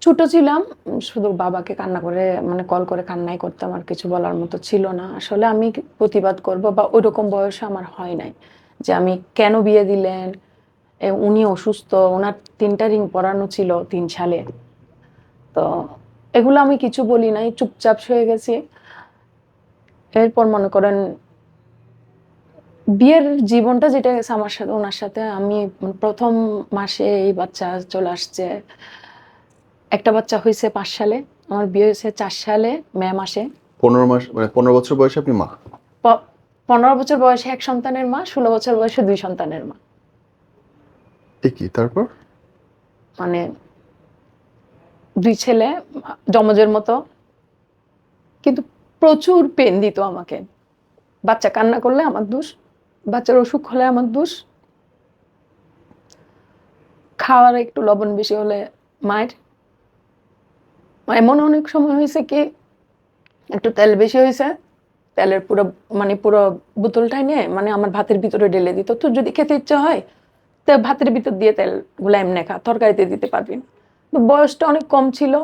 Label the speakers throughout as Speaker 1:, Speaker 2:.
Speaker 1: ছোট ছিলাম, শুধু বাবাকে কান্না করে মানে কল করে কান্নাই করতাম। আর কিছু বলার মতো ছিল না। আসলে আমি প্রতিবাদ করব বা ওইরকম বয়সে আমার হয় নাই। যে আমি কেন বিয়ে দিলেন? উনি অসুস্থ, উনার ৩ টা রিং পরানো ছিল ৩ সালে। তো এগুলো আমি কিছু বলি নাই, চুপচাপ সয়ে গেছি। এরপর মনে করেন বিয়ের জীবনটা যেটা গেছে আমার সাথে উনার সাথে, আমি ১ম মাসে এই বাচ্চা চলে আসছে। একটা বাচ্চা হইছে ৫ সালে। আমার বিয়ে হইছে ৪ সালে মে মাসে।
Speaker 2: ১৫ মাস মানে ১৫ বছর বয়সে আপনি মা?
Speaker 1: প ১৫ বছর বয়সে ১ সন্তানের মা, ১৬ বছর বয়সে ২ সন্তানের মা।
Speaker 2: এ কি তারপর?
Speaker 1: মানে ২ ছেলে যমজের মতো। কিন্তু প্রচুর পেইন দিত আমাকে। বাচ্চা কান্না করলে আমার দোষ, বাচ্চার অসুখ হলে আমার দোষ, খাওয়ার একটু লবণ বেশি হলে মায়ের। এমন অনেক সময় হইছে কি একটু তেল বেশি হইছে, তেলের পুরো বোতলটাই নিয়ে মানে আমার ভাতের ভিতরে ঢেলে দিত। তোর যদি খেতে ইচ্ছা হয় তো ভাতের ভিতর দিয়ে তেলগুলা এমনে খা, তরকারিতে দিতে পারবি না। তো বয়সটা অনেক কম ছিল।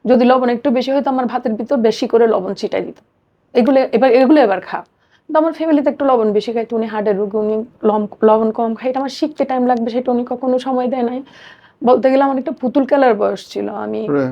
Speaker 1: যদি লবণ একটু বেশি হইতো আমার ভাতের ভিতর বেশি করে লবণ ছিটাই দিত। এগুলো এবার খা। কিন্তু আমার ফ্যামিলিতে একটু লবণ বেশি খাইতো, উনি হার্টের রোগী, উনি লবণ কম খায়। এটা আমার শিখতে টাইম লাগবে সেটা উনি কখনো সময় দেয় নাই। বলতে গেলে আমার একটা পুতুল খেলার বয়স ছিল। আমি
Speaker 2: ওরে!